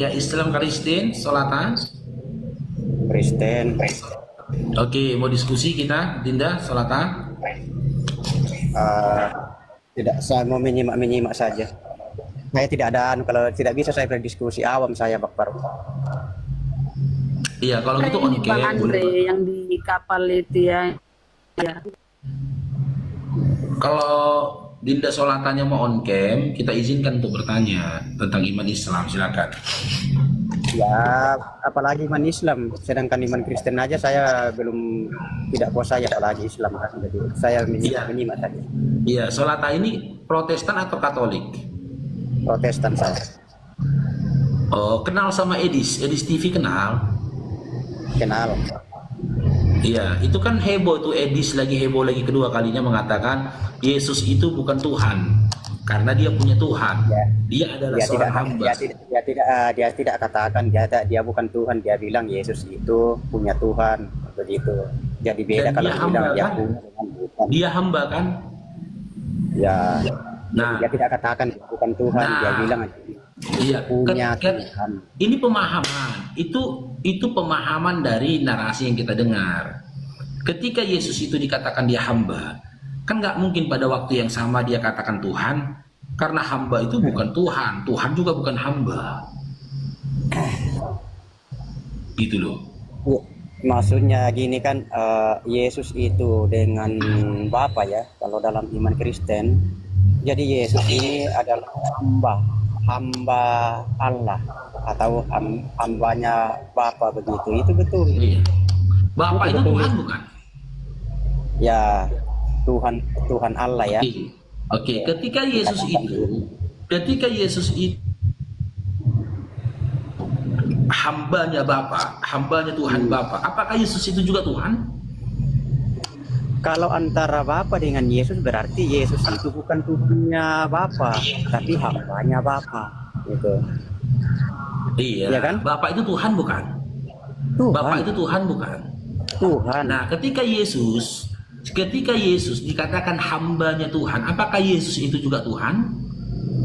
Ya, Islam Kristen, Solata. Kristen. Oke, mau diskusi kita, Dinda, Solata. Eh, Tidak, saya mau menyimak saja. Saya tidak ada kalau tidak bisa saya berdiskusi, awam saya Pak Farouk. Iya, kalau gitu on Ini Bang cam boleh. Andre yang di kapal itu ya. Ya. Kalau Dinda Solatanya mau on cam, kita izinkan untuk bertanya tentang iman Islam, silakan. Ya, apalagi iman Islam, sedangkan iman Kristen aja saya belum tidak puas saya, apalagi Islam kan. Jadi saya menyimak saja. Iya, Solata ini Protestan atau Katolik? Protestan saya. Oh, kenal sama Edis TV kenal? Kenal. Iya, itu kan heboh tuh, Edis lagi heboh lagi kedua kalinya mengatakan Yesus itu bukan Tuhan karena dia punya Tuhan. Ya. Dia adalah seorang hamba. Dia tidak katakan dia bukan Tuhan, dia bilang Yesus itu punya Tuhan, begitu. Jadi beda Dan kalau dia bilang hamba dia kan? punya dengan bukan. Dia hamba kan? Ya. Nah, Dia tidak katakan dia bukan Tuhan, dia bilang iya, punya Tuhan. ini pemahaman. Itu pemahaman dari narasi yang kita dengar. Ketika Yesus itu dikatakan dia hamba, kan nggak mungkin pada waktu yang sama dia katakan Tuhan, karena hamba itu bukan Tuhan, Tuhan juga bukan hamba. Gitu loh. Ya, maksudnya gini kan, Yesus itu dengan Bapa ya, kalau dalam iman Kristen. Jadi Yesus ini adalah hamba Allah atau hambanya Bapa, begitu. Itu betul. Iya. Bapak itu betul. Tuhan bukan? Ya, Tuhan Allah ya. Oke. Ketika Yesus itu hambanya Bapa, hambanya Tuhan Bapa, apakah Yesus itu juga Tuhan? Kalau antara Bapa dengan Yesus berarti Yesus itu bukan Tuhannya Bapa, tapi hambanya Bapa. Gitu. Iya. Iya kan? Bapak itu Tuhan bukan? Tuhan. Bapak itu Tuhan bukan? Tuhan. Nah, ketika Yesus dikatakan hambanya Tuhan, apakah Yesus itu juga Tuhan?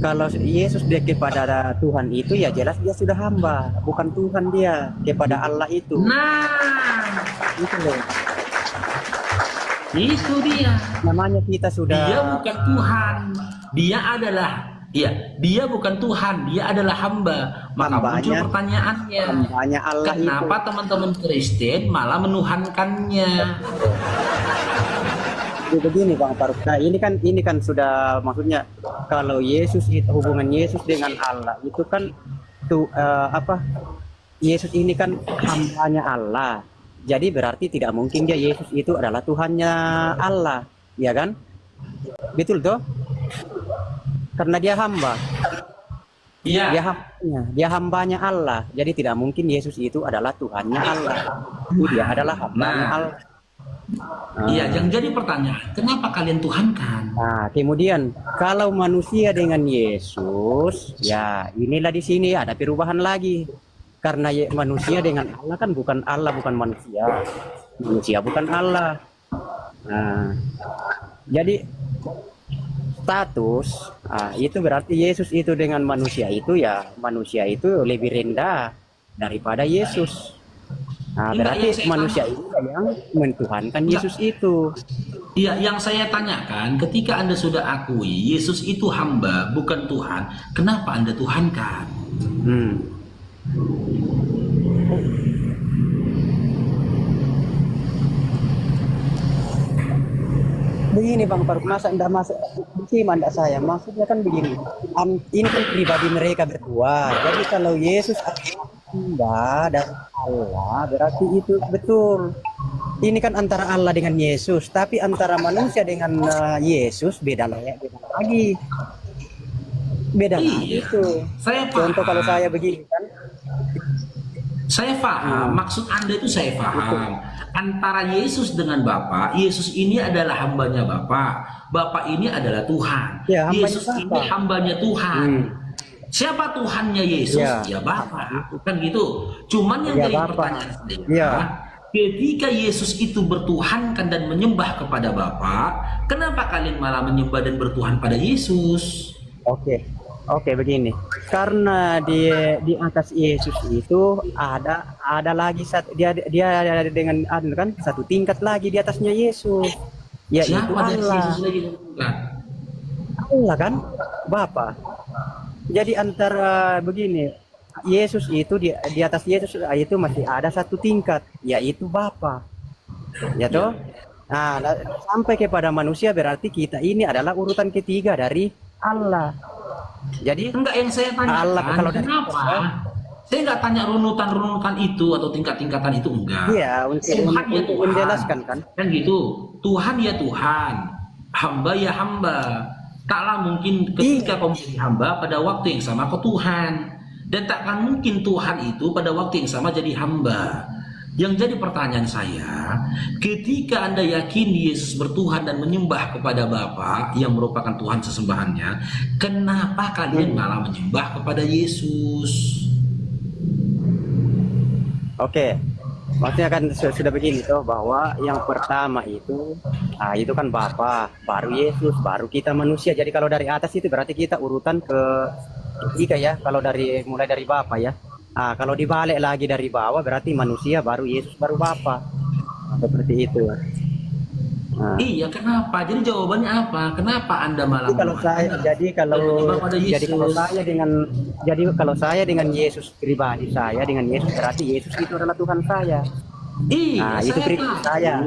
Kalau Yesus dia kepada Tuhan itu ya jelas dia sudah hamba, bukan Tuhan dia kepada Allah itu. Nah, Itu loh. itu dia. Namanya kita sudah. Dia bukan Tuhan. Dia bukan Tuhan, dia adalah hamba. Maka muncul pertanyaannya, hambanya Allah kenapa teman-teman Kristen malah menuhankannya? Jadi begini Bang Farouk. Nah, ini kan sudah maksudnya kalau Yesus itu hubungan Yesus dengan Allah itu kan Yesus ini kan hambanya Allah. Jadi berarti tidak mungkin dia Yesus itu adalah Tuhannya Allah, ya kan? Betul toh? Karena dia hamba. Iya. Dia hambanya Allah. Jadi tidak mungkin Yesus itu adalah Tuhannya Allah. Dia adalah hambanya Allah. Iya, yang jadi pertanyaan, kenapa kalian tuhankan? Nah, kemudian kalau manusia dengan Yesus, ya inilah di sini ada perubahan lagi. Karena manusia dengan Allah kan bukan Allah, bukan manusia. Manusia bukan Allah. Nah, jadi status itu berarti Yesus itu dengan manusia itu ya manusia itu lebih rendah daripada Yesus. Nah, berarti manusia itu yang mentuhankan Yesus itu. Iya, yang saya tanyakan, ketika Anda sudah akui Yesus itu hamba, bukan Tuhan, kenapa Anda tuhankan? Begini Bang Farouk, masa enggak masuk enggak saya. Maksudnya kan begini. Ini kan pribadi mereka berdua. Jadi kalau Yesus enggak dan Allah berarti itu betul. Ini kan antara Allah dengan Yesus, tapi antara manusia dengan Yesus beda lagi. Beda lagi itu. Saya paham. Contoh kalau saya begini kan. Saya paham, maksud Anda itu saya paham. Antara Yesus dengan Bapa, Yesus ini adalah hambanya Bapa, Bapa ini adalah Tuhan. Ya, Yesus Bapa. ini hambanya Tuhan. Siapa Tuhannya Yesus? Ya Bapa, kan gitu. Cuman yang jadi pertanyaan saya, ketika Yesus itu bertuhankan dan menyembah kepada Bapa, kenapa kalian malah menyembah dan bertuhan pada Yesus? Oke. Oke, begini. Karena di atas Yesus itu ada lagi dia ada dengan kan satu tingkat lagi di atasnya Yesus, yaitu Siapa dari Allah. Yesus lagi? Bukan. Allah kan Bapa. Jadi antara begini, Yesus itu di atas Yesus itu masih ada satu tingkat, yaitu Bapa. Ya toh? Nah, sampai kepada manusia berarti kita ini adalah urutan ketiga dari Allah. Jadi Enggak, yang saya tanyakan, Allah kalau dari kenapa? Saya nggak tanya runutan-runutan itu atau tingkat-tingkatan itu, enggak. iya untuk Tuhan ya Tuhan. menjelaskan kan. Kan gitu. Tuhan ya Tuhan. Hamba ya hamba. Taklah mungkin ketika kau menjadi hamba pada waktu yang sama kau Tuhan. Dan takkan mungkin Tuhan itu pada waktu yang sama jadi hamba. Yang jadi pertanyaan saya, ketika Anda yakin Yesus bertuhan dan menyembah kepada Bapa yang merupakan Tuhan sesembahannya, kenapa kalian malah menyembah kepada Yesus? Oke. Maksudnya kan sudah begini toh, bahwa yang pertama itu kan Bapa, baru Yesus, baru kita manusia. Jadi kalau dari atas itu berarti kita urutan ketiga ya, kalau mulai dari Bapa ya. Kalau dibalik lagi dari bawah berarti manusia, baru Yesus, baru Bapa. Seperti itu. Iya, kenapa? Jadi jawabannya apa? Kenapa Anda malah kalau saya dengan Yesus pribadi, saya dengan Yesus berarti Yesus itu adalah Tuhan saya. Iya, Itu saya pribadi tahu. saya.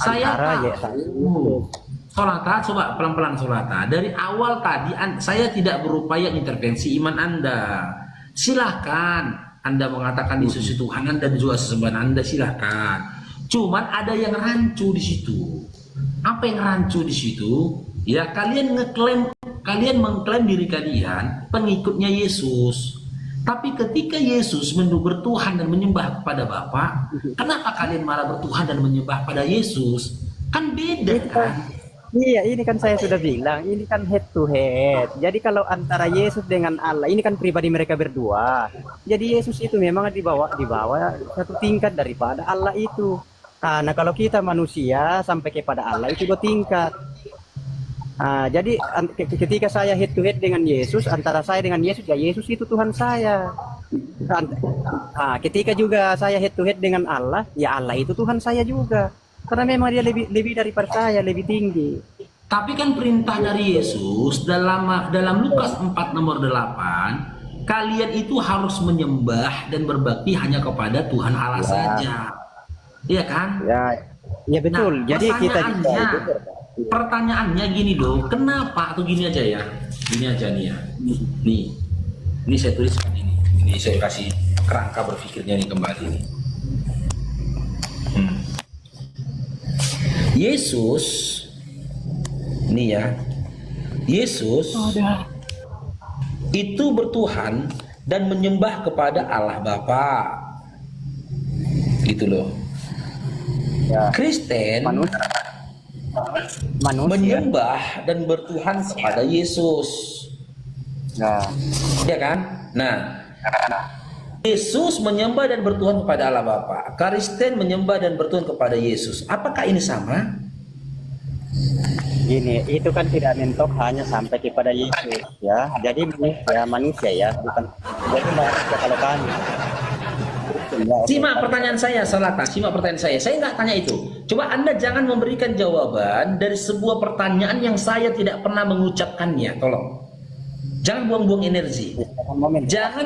Saya Antara tahu. Solata, coba pelan-pelan Solata. Dari awal tadi saya tidak berupaya intervensi iman Anda. Silahkan Anda mengatakan Yesus itu Tuhan Anda dan juga sesembahan Anda, silahkan. Cuman ada yang rancu di situ. Apa yang rancu di situ? Ya, kalian mengklaim diri kalian pengikutnya Yesus. Tapi ketika Yesus bertuhan dan menyembah kepada Bapa, kenapa kalian malah bertuhan dan menyembah pada Yesus? Kan beda kan? Iya, ini kan saya sudah bilang, ini kan head to head. Jadi kalau antara Yesus dengan Allah, ini kan pribadi mereka berdua. Jadi Yesus itu memang di bawah satu tingkat daripada Allah itu. Nah, kalau kita manusia sampai kepada Allah itu 2 tingkat. Jadi ketika saya head to head dengan Yesus, antara saya dengan Yesus, ya Yesus itu Tuhan saya. Ketika juga saya head to head dengan Allah, ya Allah itu Tuhan saya juga. Karena memang dia lebih daripada saya, lebih tinggi. Tapi kan perintah dari Yesus dalam Lukas 4 nomor 8, kalian itu harus menyembah dan berbakti hanya kepada Tuhan Allah saja. Iya kan? Ya betul. Nah, jadi kita pertanyaannya gini loh, kenapa atau gini aja ya? Gini aja nih ya. Ini saya tuliskan ini. Ini saya kasih kerangka berpikirnya nih kembali nih. Yesus, nih ya, Yesus itu bertuhan dan menyembah kepada Allah Bapa, gitu loh. Ya. Kristen manusia menyembah dan bertuhan kepada Yesus, ya kan? Nah, Yesus menyembah dan bertuhan kepada Allah Bapa. Kristen menyembah dan bertuhan kepada Yesus. Apakah ini sama? Gini, itu kan tidak mentok hanya sampai kepada Yesus ya. Jadi manusia ya, bukan. Jadi manusia kalau kami. Simak pertanyaan saya, Salata. Simak pertanyaan saya. Saya nggak tanya itu. Coba Anda jangan memberikan jawaban dari sebuah pertanyaan yang saya tidak pernah mengucapkannya. Tolong. Jangan buang-buang energi. Jangan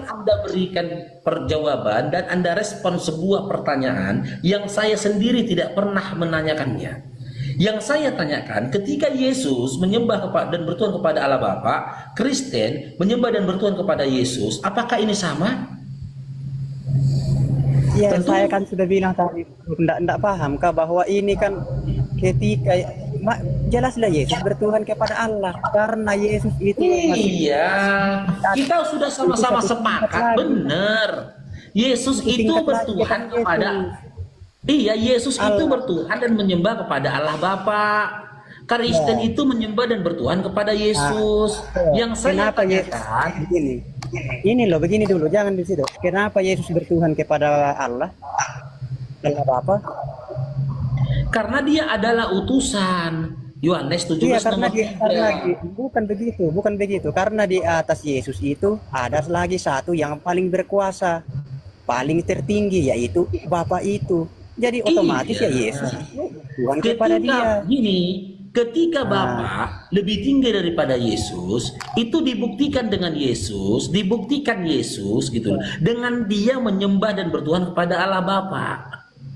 Anda berikan perjawaban dan Anda respon sebuah pertanyaan yang saya sendiri tidak pernah menanyakannya. Yang saya tanyakan, ketika Yesus menyembah dan bertuhan kepada Allah Bapa, Kristen menyembah dan bertuhan kepada Yesus, apakah ini sama? Ya, saya kan sudah bilang tadi, enggak paham kah bahwa ini kan ketika jelaslah Yesus bertuhan kepada Allah karena Yesus itu iya, kita sudah sama-sama sepakat, benar. Yesus itu bertuhan kepada Yesus itu bertuhan dan menyembah kepada Allah Bapa. Kristen itu menyembah dan bertuhan kepada Yesus. Yang saya tanyakan ini loh, begini dulu, jangan di situ. Kenapa Yesus bertuhan kepada Allah Bapa? Karena dia adalah utusan Yohanes Iya, 17 karena nomor bukan begitu, bukan begitu. Karena di atas Yesus itu ada lagi satu yang paling berkuasa, paling tertinggi, yaitu Bapa itu. Jadi otomatis ya Iya. Yesus Tuhan kepada dia. Ketika Nah, Bapa lebih tinggi daripada Yesus, itu dibuktikan dengan Yesus, dibuktikan Yesus gitu, dengan dia menyembah dan bertuhan kepada Allah Bapa.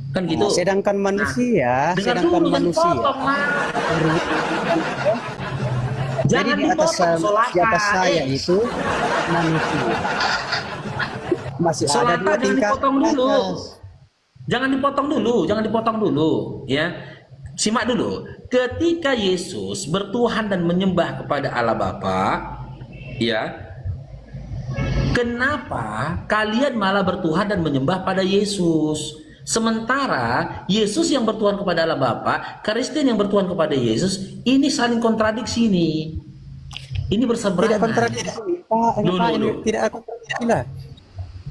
Kan nah, gitu. sedangkan manusia, Dengar sedangkan dulu, jangan manusia, dipotong, Mas. jadi Jangan di atas dipotong, Solata. saya itu manusia masih ada Solata dua jangan tingkat dipotong di dulu. atas. Jangan dipotong dulu, ya. Simak dulu. Ketika Yesus bertuhan dan menyembah kepada Allah Bapa, ya. Kenapa kalian malah bertuhan dan menyembah pada Yesus? Sementara Yesus yang bertuhan kepada Allah Bapa, Kristen yang bertuhan kepada Yesus, ini saling kontradiksi nih. Ini Tidak berseberangan. kontradiksi, Pak. Loh. Tidak kontradiksi lah.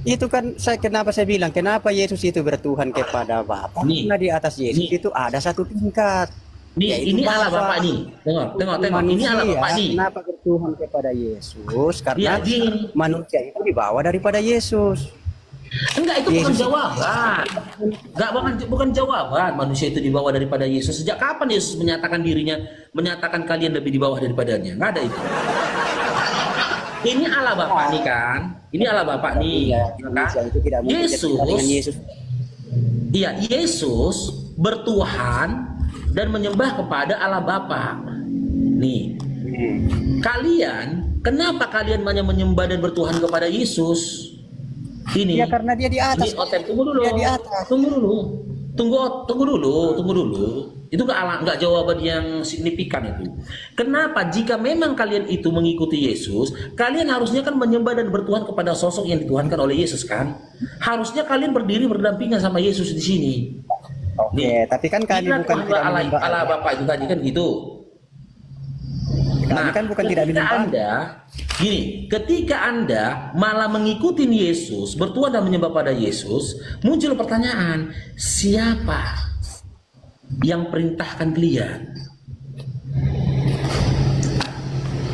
Itu kan kenapa saya bilang kenapa Yesus itu bertuhan kepada Bapa? Nih. Karena di atas Yesus Nih. itu ada satu tingkat. Nih, yaitu ini Allah Bapa. Bapa nih. Tengok. Ini Manusia, Allah Bapa nih. kenapa bertuhan kepada Yesus? Karena Ya, gini. manusia itu dibawa daripada Yesus. Enggak, itu bukan Yesus. jawaban. Enggak, bukan jawaban. Manusia itu dibawa daripada Yesus. Sejak kapan Yesus menyatakan kalian lebih di bawah daripadanya? Enggak ada itu. Ini Allah Bapa nih kan. Ini Allah Bapa nih. Ya, kan? manusia itu tidak mungkin Yesus. dengan Yesus. Iya, Yesus bertuhan dan menyembah kepada Allah Bapa. Nih, kenapa kalian hanya menyembah dan bertuhan kepada Yesus? Ini. Ya karena dia di atas. Tunggu dulu. Dia di atas. Tunggu dulu. Itu nggak jawaban yang signifikan itu. Kenapa jika memang kalian itu mengikuti Yesus, kalian harusnya kan menyembah dan bertuhan kepada sosok yang dituhankan oleh Yesus kan? Harusnya kalian berdiri berdampingan sama Yesus di sini. Oke, tapi kan kami Kita bukan tidak menyembah Allah Bapa itu tadi kan gitu. Kami kan bukan tidak menyembah. Ketika Anda malah mengikuti Yesus, bertuhan dan menyembah pada Yesus, muncul pertanyaan, siapa yang perintahkan kalian?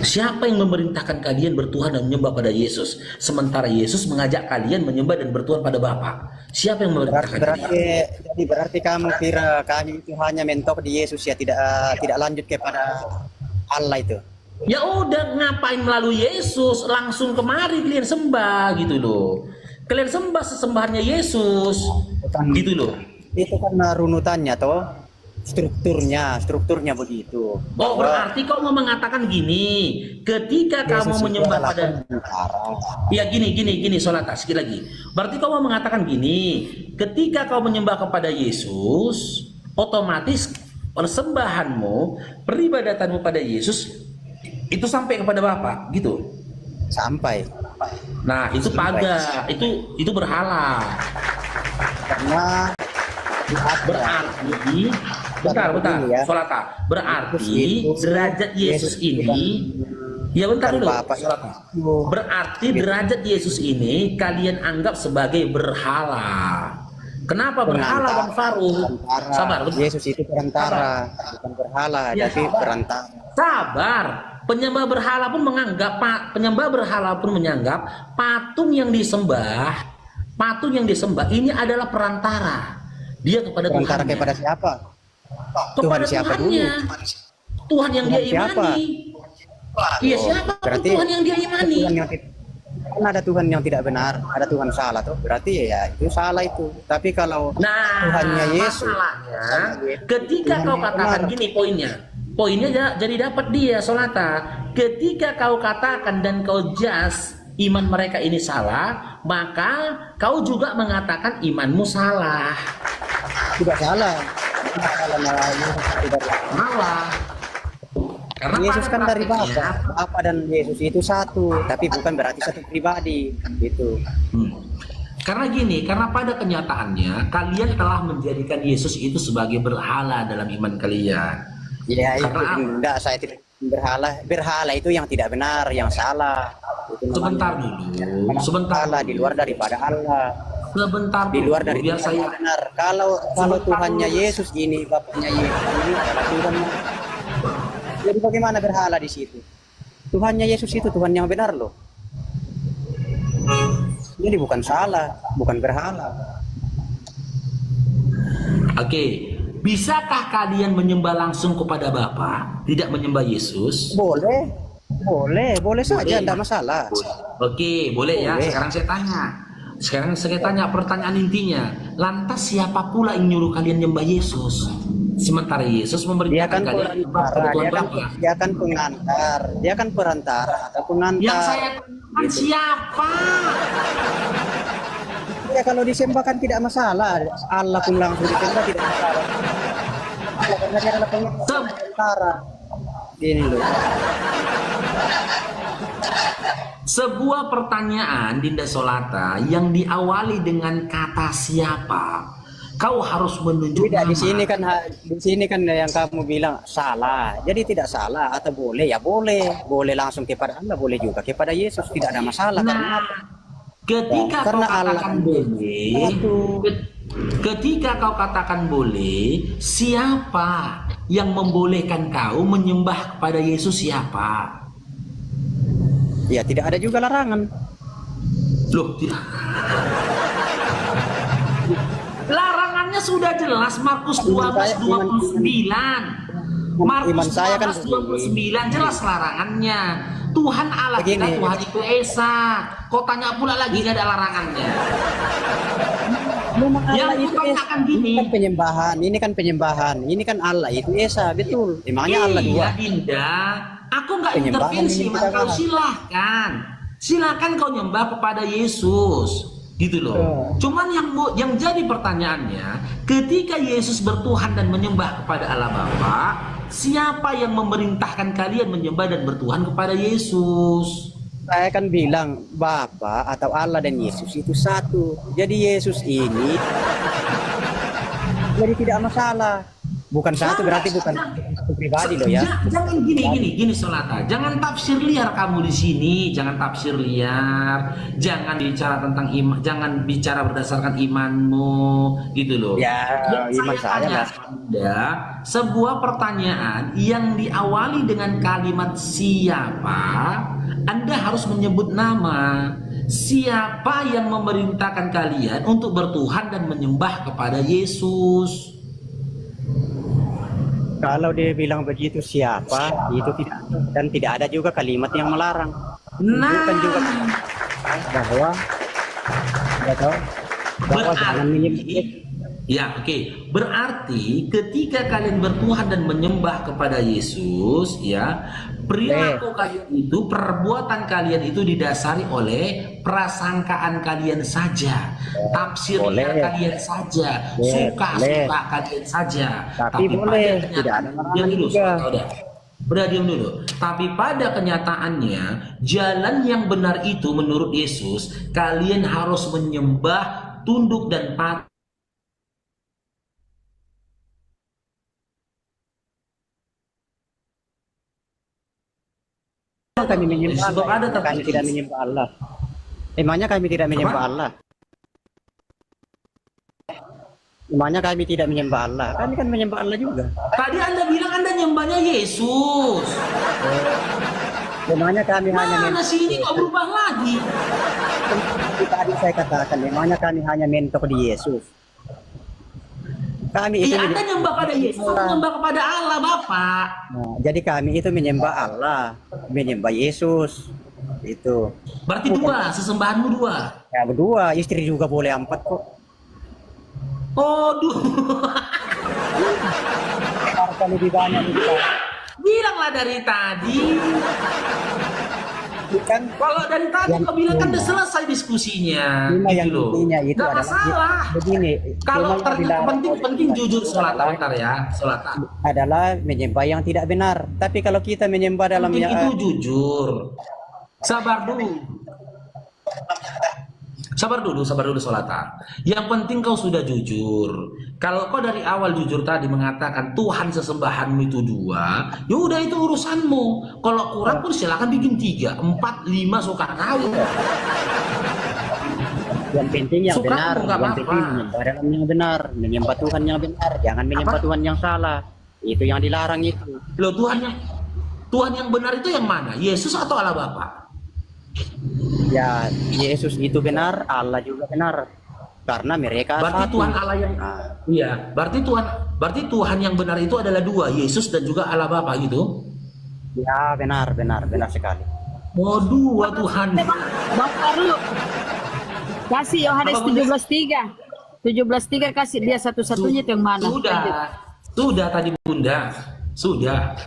Siapa yang memerintahkan kalian bertuhan dan menyembah pada Yesus? Sementara Yesus mengajak kalian menyembah dan bertuhan pada Bapa. Siapa yang memerintahkan kalian? Berarti kamu kira kami itu hanya mentok di Yesus ya, tidak lanjut kepada Allah itu. Ya udah, ngapain melalui Yesus, langsung kemari kalian sembah gitu loh. Kalian sembah sesembahannya Yesus gitu loh. Itu kan runutannya toh, strukturnya begitu. Oh, berarti kau mau mengatakan gini, ketika kamu menyembah pada ya gini Solata, sekali lagi. Berarti kau mau mengatakan gini, ketika kau menyembah kepada Yesus, otomatis persembahanmu, peribadatanmu pada Yesus itu sampai kepada Bapa, gitu. Sampai. Nah, itu paga, itu berhala. Karena Berarti bentar, ya. Solata. Berarti derajat Yesus ini, ya bentar dulu, Solata. Berarti derajat Yesus ini kalian anggap sebagai berhala. Kenapa berhala, Bang Faruq? Sabar, bentar. Yesus itu perantara, bukan berhala, Ya, tapi sabar. perantara. Sabar. Penyembah berhala pun menganggap patung yang disembah ini adalah perantara. Dia kepada Perantara Tuhannya. kepada siapa? Kepada Tuhan siapa dulu? Tuhannya. Tuhan yang Tuhan dia siapa? imani. Iya, siapa Berarti Tuhan yang dia imani? Kan ada Tuhan yang tidak benar, ada Tuhan salah tuh. Berarti ya itu salah itu. Tapi kalau Nah, Tuhannya Yesus, masalahnya ketika Tuhan kau yang katakan benar. gini poinnya jadi dapat dia, Solata. Ketika kau katakan dan kau jas iman mereka ini salah, maka kau juga mengatakan imanmu salah. tidak salah. Tidak salah malah Yesus tidak Malah. Karena Yesus pada kan dari praktiknya- Bapa dan Yesus itu satu, tapi bukan berarti satu pribadi gitu. Karena pada kenyataannya kalian telah menjadikan Yesus itu sebagai berhala dalam iman kalian. Ya itu Karena apa? enggak, saya tidak berhala itu yang tidak benar, yang salah. Itu Sebentar namanya. dulu, sebentar. Allah di luar daripada Allah. Sebentar Di luar dulu, dari biar Tuhan saya yang benar. Kalau Sebentar Tuhannya dulu. Yesus ini, Bapaknya Yesus ini adalah Tuhan Jadi bagaimana berhala di situ? Tuhannya Yesus itu Tuhan yang benar loh. Jadi bukan salah, bukan berhala. Oke, bisakah kalian menyembah langsung kepada Bapa, tidak menyembah Yesus? Boleh, boleh saja, tidak masalah. Oke, boleh ya. Boleh. Sekarang saya tanya pertanyaan intinya. Lantas siapa pula yang nyuruh kalian nyembah Yesus? Sementara Yesus Dia memerintahkan kan kalian menyembah kepada perantara, Tuhan dia kan, Bapa. dia kan pengantar, dia kan perantara atau pengantar. Yang saya tanyakan siapa? Ya kalau disembah kan tidak masalah. Allah pun langsung disembah tidak masalah. Allah karena dia adalah perantara. Ini loh. Sebuah pertanyaan Dinda Solata yang diawali dengan kata siapa, kau harus menunjuk Tidak, nama. di sini kan yang kamu bilang salah. Jadi tidak salah atau boleh ya boleh. Boleh langsung kepada Allah, boleh juga kepada Yesus, tidak ada masalah. Nah, ketika Ya, karena kau katakan Allah boleh, satu. ketika kau katakan boleh, siapa yang membolehkan kau menyembah kepada Yesus siapa? Ya tidak ada juga larangan. Loh, larangannya sudah jelas Markus 12:29. Markus Iman saya kan 12:29 jelas larangannya. Tuhan Allah kita Begini. Tuhan itu Esa. Kau tanya pula lagi nggak ada larangannya. Memang Yang Allah itu katakan Esa. gini. Ini kan penyembahan, ini kan Allah itu Esa, betul. Emangnya Allah dua. Iya Dinda, aku nggak Penyembahan intervensi, ini mas. kita Kau bahas. silahkan kau nyembah kepada Yesus, gitu loh. Cuman yang jadi pertanyaannya, ketika Yesus bertuhan dan menyembah kepada Allah Bapa, siapa yang memerintahkan kalian menyembah dan bertuhan kepada Yesus? Saya kan bilang Bapa atau Allah dan Yesus itu satu. Jadi Yesus ini jadi tidak masalah. Bukan satu berarti bukan satu pribadi loh ya. Jangan gini Solata. Jangan tafsir liar kamu di sini. Jangan tafsir liar. Jangan bicara tentang iman. Jangan bicara berdasarkan imanmu, gitu loh. Ya, Yang iman saya tanya lah. Anda, sebuah pertanyaan yang diawali dengan kalimat siapa, Anda harus menyebut nama. Siapa yang memerintahkan kalian untuk bertuhan dan menyembah kepada Yesus? Kalau dia bilang begitu siapa itu tidak dan tidak ada juga kalimat yang melarang. Bukan juga bahwa jangan menyembah. Ya, oke. Berarti ketika kalian bertuhan dan menyembah kepada Yesus, ya, perilaku kalian itu, perbuatan kalian itu didasari oleh prasangkaan kalian saja, tafsir kalian saja, suka-suka kalian saja. Tapi boleh, pada tidak ada larangan diam dulu, juga. udah diam dulu. Tapi pada kenyataannya, jalan yang benar itu menurut Yesus, kalian harus menyembah, tunduk dan patuh. Kami menyembah Sebab Allah, ada kami tidak menyembah Allah. Emangnya kami tidak menyembah Allah? Emangnya kami tidak menyembah Allah? Kami kan menyembah Allah juga. Tadi Anda bilang Anda nyembahnya Yesus. Emangnya kami hanya Mana sini kok berubah lagi? tadi saya katakan, emangnya kami hanya mentok di Yesus. Kami itu Iya, Anda nyembah pada Yesus, atau nyembah kepada Allah, Bapak. Nah, jadi kami itu menyembah Allah, menyembah Yesus. Itu. Berarti dua, sesembahanmu dua. Ya berdua, istri juga boleh 4 kok. Oh, Harta lebih banyak juga. bilanglah dari tadi. Kan Kalau dari tadi Yang kau bilang kan intinya- udah selesai diskusinya. cuma yang Gitu loh. intinya itu Nggak adalah masalah. begini. Kalau cuma yang dilarang penting jujur sholat, bentar ya, sholat. adalah menyembah yang tidak benar. Tapi kalau kita menyembah dalam Penting itu jujur. Sabar dulu Solata. Yang penting kau sudah jujur. Kalau kau dari awal jujur tadi mengatakan Tuhan sesembahanmu itu dua, ya udah itu urusanmu. Kalau kurang pun silakan bikin 3, 4, 5 suka kau. yang penting yang Suka benar, aku nggak yang apa-apa. penting menyembah dalam yang benar, menyembah Tuhan yang benar, jangan menyembah Tuhan yang salah. Itu yang dilarang itu. Loh Tuhan yang benar itu yang mana? Yesus atau Allah Bapa? Ya, Yesus itu benar, Allah juga benar. Karena mereka Berarti satu. Tuhan Allah yang iya, berarti Tuhan yang benar itu adalah dua, Yesus dan juga Allah Bapa gitu. Ya, benar sekali. Oh, dua Tuhan. Bang Farlu, kasih Yohanes Apa, Bunda? 17:3 kasih dia satu-satunya itu yang mana? Sudah tadi Bunda. Sudah.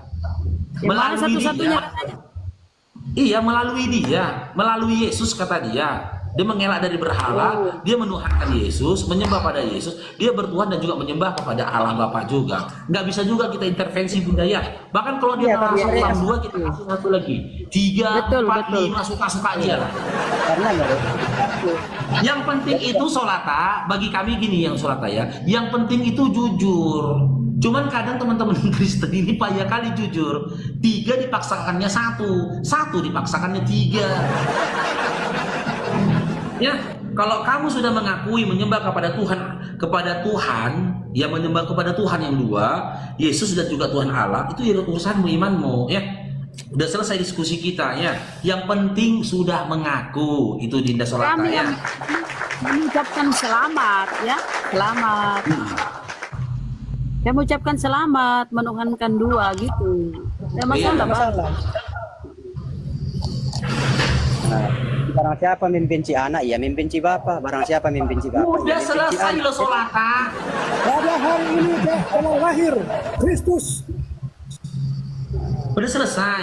Yang mana Melalui satu-satunya dia. katanya? Iya, melalui Yesus kata dia. Dia mengelak dari berhala, dia menuhankan Yesus, menyembah pada Yesus, dia bertuhan dan juga menyembah kepada Allah Bapa juga. Nggak bisa juga kita intervensi Bunda ya. Bahkan kalau dia Iya, tapi masuk ya, dalam dua, kita kasih satu lagi. 3, Betul, 4, betul. 5, suka-suka aja lah. Karena mereka satu. Yang penting itu solata, bagi kami gini yang solata ya. Yang penting itu jujur. Cuman kadang teman-teman Kristen ini payah kali jujur. 3 dipaksakannya 1, 1 dipaksakannya 3. Ya, kalau kamu sudah mengakui menyembah kepada Tuhan, ya menyembah kepada Tuhan yang dua, Yesus dan juga Tuhan Allah, itu ya urusanmu, imanmu, ya. Udah selesai diskusi kita ya. Yang penting sudah mengaku, itu Dinda Solata Kami ya. yang mengucapkan selamat ya, selamat. Saya mengucapkan selamat, menuhankan dua gitu. Iya. Ya masalah, Bang. Masalah. Nah, barang siapa membenci anak, ya membenci Bapa. Barang siapa membenci Bapa, Udah ya membenci selesai anak. lo Solata. Pada hari ini telah lahir Kristus. Udah selesai.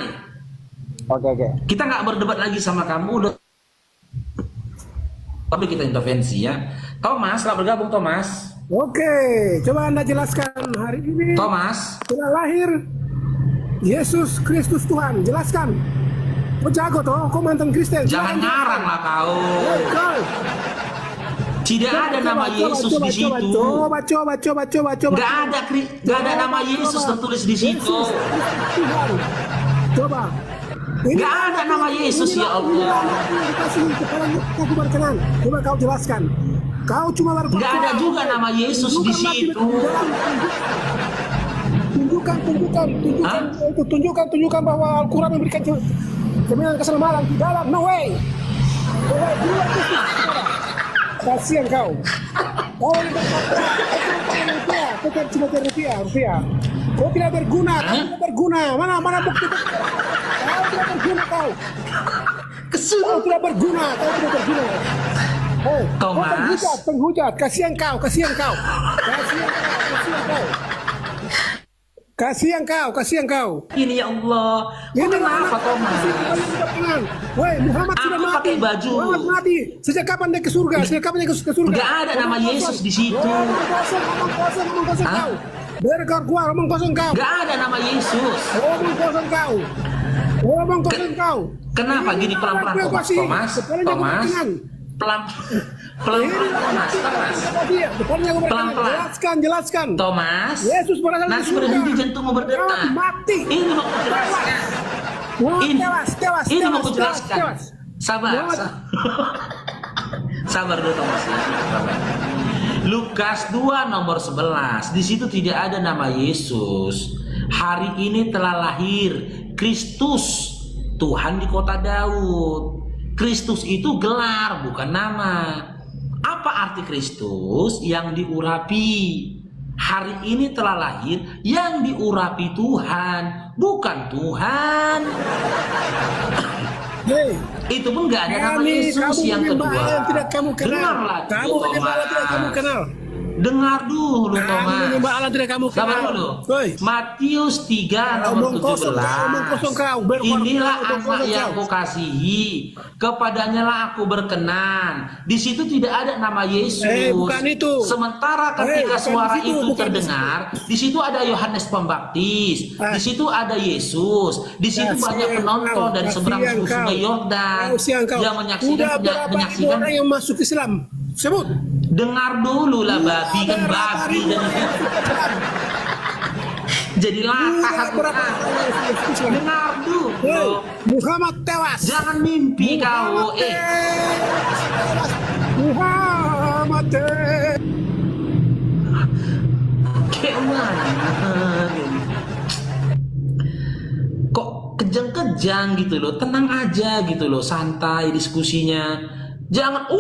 Oke. Kita nggak berdebat lagi sama kamu, udah. Tapi kita intervensi ya. Thomas, selamat bergabung Thomas. Oke, coba Anda jelaskan hari ini Thomas, telah lahir Yesus Kristus Tuhan. Jelaskan. Kau jago toh, kau mantan Kristen. jangan ngarang lah kau. Kau. Tidak ada nama Yesus di situ. Coba. Nggak ada nama Yesus tertulis di situ. Yesus Kristus Tuhan. Coba. Nggak ada nama Yesus, ya Allah. Dikasih kepala aku berkenan. Coba kau jelaskan. Kau cuma berkata. Nggak ada juga nama Yesus di situ. Tunjukkan bahwa Al-Quran memberikan jaminan keselamatan di dalam. No way. Kasihan kau. Kau bukan cuma rupiah. Kau tidak berguna. Mana bukti? Kau tidak berguna kau. Kau tidak berguna. Hei, Thomas. penghujat. Kasihan kau. Kasihan kau. Ini ya Allah. Kok kenapa Thomas? Woi, Muhammad Aku sudah mati. pakai baju. Muhammad mati. Sejak kapan dia ke surga? Nggak ada nama Yesus di situ. Ngomong kosong Hah? kau. Berkar gua, ngomong kosong kau. Nggak ada nama Yesus. Ngomong kosong kau. Kenapa gini pelan-pelan Thomas? Thomas. Pelan-pelan Thomas. Pelan-pelan. Jelaskan. Thomas. Yesus berasal dari Nanti surga. berhenti jantungmu berdetak. Kau mati. Ini mau kujelaskan. Ini mau kujelaskan. Sabar. Sabar dulu Thomas ya. Sabar. Lukas 2 nomor 11. Di situ tidak ada nama Yesus. Hari ini telah lahir Kristus, Tuhan di kota Daud. Kristus itu gelar, bukan nama. Apa arti Kristus? Yang diurapi. Hari ini telah lahir yang diurapi Tuhan, bukan Tuhan. Hei, Itu pun nggak ada nama Yesus. Yang kedua, tidak kamu kenal. dengarlah Kamu dulu, menyembah Allah tidak kamu Thomas. kenal. Dengar dulu Kamu Thomas. menyembah Allah tidak kamu kenal. Sabar dulu. Hei, Matius 3 nomor Omong kosong, 17. omong kosong kau. Berkuar- Inilah omong anak kosong yang kau. kukasihi, kepadanya lah aku berkenan. Di situ tidak ada nama Yesus. Bukan itu. Sementara ketika bukan suara di situ, itu bukan di terdengar, di situ ada Yohanes Pembaptis, di situ ada Yesus, di situ Kasihan banyak penonton kau, dari seberang kasihan sungai kau. Yordan Kasihan kau. yang Udah menyaksikan berapa orang yang masuk Islam? Sebut. Dengar dulu lah babi kan babi jadi latah aku kan. Dengar dulu. Hei, Muhammad tewas. Jangan mimpi kau. Muhammad tewas. Kayak mana? Kok panjang gitu loh, tenang aja gitu loh, santai diskusinya. Jangan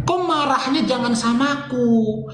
kok marahnya jangan samaku.